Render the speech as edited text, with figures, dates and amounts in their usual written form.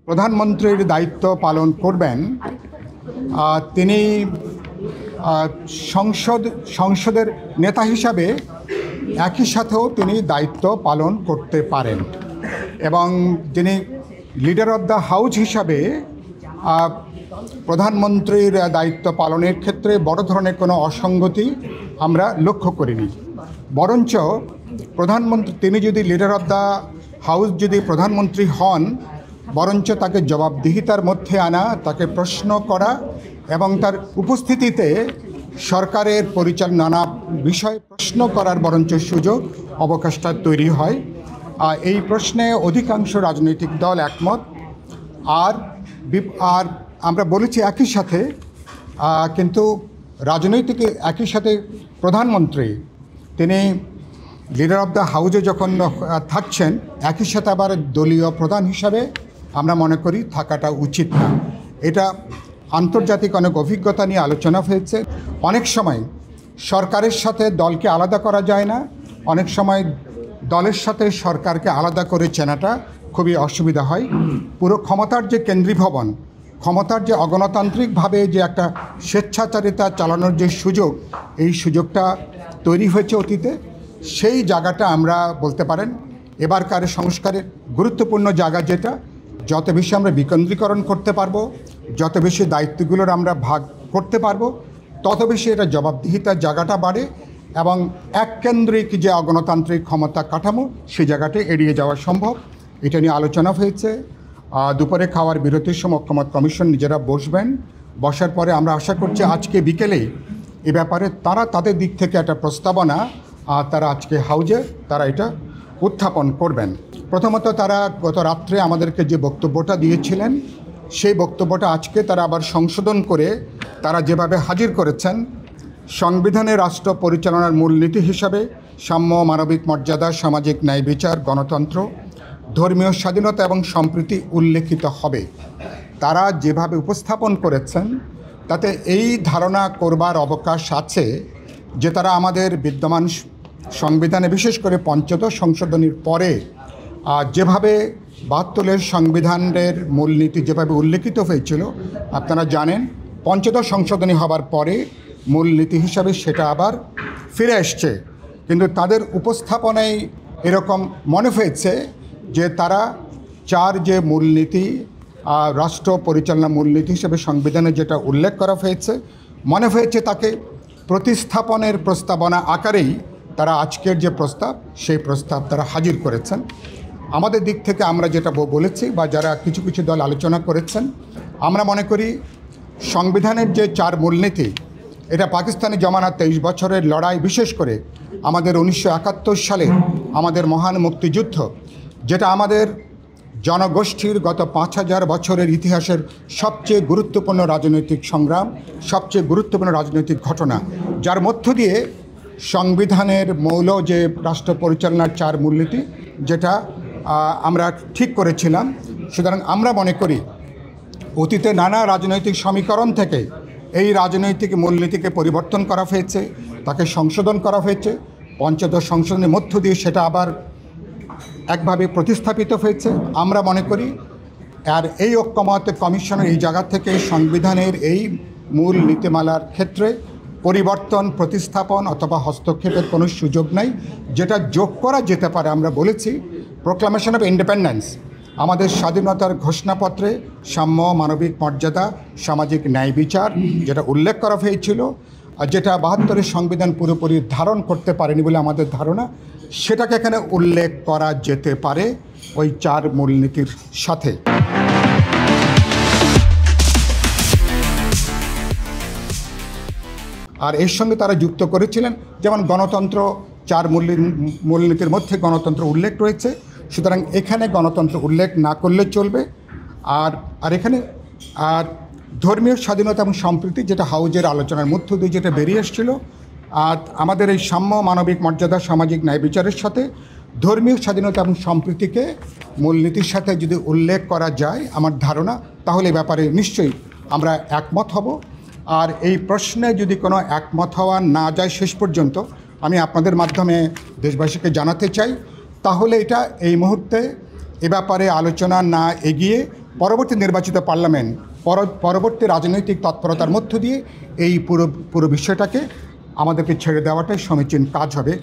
প্রধানমন্ত্রীর দায়িত্ব পালন করবেন। তিনি সংসদের নেতা হিসাবে একই সাথেও তিনি দায়িত্ব পালন করতে পারেন এবং তিনি লিডার অব দ্য হাউস হিসাবে প্রধানমন্ত্রীর দায়িত্ব পালনের ক্ষেত্রে বড় ধরনের কোনো অসঙ্গতি আমরা লক্ষ্য করিনি। বরঞ্চ প্রধানমন্ত্রী তিনি যদি লিডার অব দ্য হাউস যদি প্রধানমন্ত্রী হন, বরঞ্চ তাকে জবাবদিহিতার মধ্যে আনা, তাকে প্রশ্ন করা এবং তার উপস্থিতিতে সরকারের পরিচালনা নানা বিষয় প্রশ্ন করার বরঞ্চ সুযোগ অবকাশটা তৈরি হয়। এই প্রশ্নে অধিকাংশ রাজনৈতিক দল একমত। আর আমরা বলেছি একই সাথে কিন্তু রাজনৈতিক একই সাথে প্রধানমন্ত্রী তিনি লিডার অব দ্য হাউসে যখন থাকছেন, একই সাথে আবার দলীয় প্রধান হিসাবে আমরা মনে করি থাকাটা উচিত না। এটা আন্তর্জাতিক অনেক অভিজ্ঞতা নিয়ে আলোচনা হয়েছে। অনেক সময় সরকারের সাথে দলকে আলাদা করা যায় না, অনেক সময় দলের সাথে সরকারকে আলাদা করে চেনাটা খুবই অসুবিধা হয়। পুরো ক্ষমতার যে কেন্দ্রীভবন, ক্ষমতার যে অগণতান্ত্রিকভাবে যে একটা স্বেচ্ছাচারিতা চালানোর যে সুযোগ, এই সুযোগটা তৈরি হয়েছে অতীতে। সেই জায়গাটা আমরা বলতে পারেন এবারকার সংস্কারের গুরুত্বপূর্ণ জায়গা, যেটা যত বেশি আমরা বিকেন্দ্রীকরণ করতে পারবো, যত বেশি দায়িত্বগুলোর আমরা ভাগ করতে পারবো, তত বেশি এটা জবাবদিহিতার জায়গাটা বাড়ে এবং এককেন্দ্রিক যে অগণতান্ত্রিক ক্ষমতা কাঠামো, সেই জায়গাটা এড়িয়ে যাওয়া সম্ভব। এটা নিয়ে আলোচনা হয়েছে। দুপুরে খাওয়ার বিরতির সময় ঐক্যমত্য কমিশন নিজেরা বসবেন। বসার পরে আমরা আশা করছি আজকে বিকেলেই এ ব্যাপারে তারা তাদের দিক থেকে একটা প্রস্তাবনা তারা আজকে হাউজে তারা এটা উত্থাপন করবেন। প্রথমত তারা গত রাত্রে আমাদেরকে যে বক্তব্যটা দিয়েছিলেন, সেই বক্তব্যটা আজকে তারা আবার সংশোধন করে তারা যেভাবে হাজির করেছেন, সংবিধানে রাষ্ট্র পরিচালনার মূলনীতি হিসাবে সাম্য, মানবিক মর্যাদা, সামাজিক ন্যায় বিচার, গণতন্ত্র, ধর্মীয় স্বাধীনতা এবং সম্প্রীতি উল্লেখিত হবে। তারা যেভাবে উপস্থাপন করেছেন তাতে এই ধারণা করবার অবকাশ আছে যে তারা আমাদের বিদ্যমান সংবিধানে, বিশেষ করে পঞ্চদশ সংশোধনীর পরে যেভাবে ৭২-এর সংবিধানের মূলনীতি যেভাবে উল্লেখিত হয়েছিল, আপনারা জানেন পঞ্চদশ সংশোধনী হবার পরে মূলনীতি হিসাবে সেটা আবার ফিরে আসছে। কিন্তু তাদের উপস্থাপনায় এরকম মনে হয়েছে যে তারা যে মূলনীতি রাষ্ট্র পরিচালনা মূলনীতি হিসেবে সংবিধানে যেটা উল্লেখ করা হয়েছে, মনে হয়েছে তাকে প্রতিস্থাপনের প্রস্তাবনা আকারেই তারা আজকের যে প্রস্তাব, সেই প্রস্তাব তারা হাজির করেছেন। আমাদের দিক থেকে আমরা যেটা বলেছি বা যারা কিছু কিছু দল আলোচনা করেছেন, আমরা মনে করি সংবিধানের যে 4 মূলনীতি, এটা পাকিস্তানি জমানা 23 বছরের লড়াই, বিশেষ করে আমাদের 1971 সালে আমাদের মহান মুক্তিযুদ্ধ, যেটা আমাদের জনগোষ্ঠীর গত 5000 বছরের ইতিহাসের সবচেয়ে গুরুত্বপূর্ণ রাজনৈতিক সংগ্রাম, সবচেয়ে গুরুত্বপূর্ণ রাজনৈতিক ঘটনা, যার মধ্য দিয়ে সংবিধানের মৌল যে রাষ্ট্র পরিচালনার 4 মূলনীতি, যেটা আমরা ঠিক করেছিলাম। সুতরাং আমরা মনে করি অতীতে নানা রাজনৈতিক সমীকরণ থেকে এই রাজনৈতিক মূলনীতিকে পরিবর্তন করা হয়েছে, তাকে সংশোধন করা হয়েছে। পঞ্চদশ সংশোধনের মধ্য দিয়ে সেটা আবার একভাবে প্রতিস্থাপিত হয়েছে। আমরা মনে করি আর এই ঐক্যমত্য কমিশনের এই জায়গা থেকে সংবিধানের এই মূল নীতিমালার ক্ষেত্রে পরিবর্তন, প্রতিস্থাপন অথবা হস্তক্ষেপের কোনো সুযোগ নাই। যেটা যোগ করা যেতে পারে, আমরা বলেছি প্রোক্লামেশন অফ ইন্ডিপেন্ডেন্স, আমাদের স্বাধীনতার ঘোষণাপত্রে সাম্য, মানবিক মর্যাদা, সামাজিক ন্যায় বিচার যেটা উল্লেখ করা হয়েছিল, আর যেটা ৭২-এর সংবিধান পুরোপুরি ধারণ করতে পারেনি বলে আমাদের ধারণা, সেটাকে এখানে উল্লেখ করা যেতে পারে ওই 4 মূলনীতির সাথে। আর এর সঙ্গে তারা যুক্ত করেছিলেন যেমন গণতন্ত্র, 4 মূলনীতির মধ্যে গণতন্ত্র উল্লেখ রয়েছে। সুতরাং এখানে গণতন্ত্র উল্লেখ না করলে চলবে। আর এখানে ধর্মীয় স্বাধীনতা এবং সম্প্রীতি, যেটা হাউজের আলোচনার মধ্য দিয়ে যেটা বেরিয়ে এসেছিল, আর আমাদের এই সাম্য, মানবিক মর্যাদা, সামাজিক ন্যায় বিচারের সাথে ধর্মীয় স্বাধীনতা এবং সম্প্রীতিকে মূলনীতির সাথে যদি উল্লেখ করা যায়, আমার ধারণা, তাহলে এই ব্যাপারে নিশ্চয়ই আমরা একমত হব। আর এই প্রশ্নে যদি কোনো একমত হওয়া না যায় শেষ পর্যন্ত, আমি আপনাদের মাধ্যমে দেশবাসীকে জানাতে চাই, তাহলে এটা এই মুহূর্তে এ ব্যাপারে আলোচনা না এগিয়ে পরবর্তী নির্বাচিত পার্লামেন্ট পরবর্তী রাজনৈতিক তৎপরতার মধ্য দিয়ে এই পুরো বিষয়টাকে আমাদেরকে ছেড়ে দেওয়াটাই সমীচীন কাজ হবে।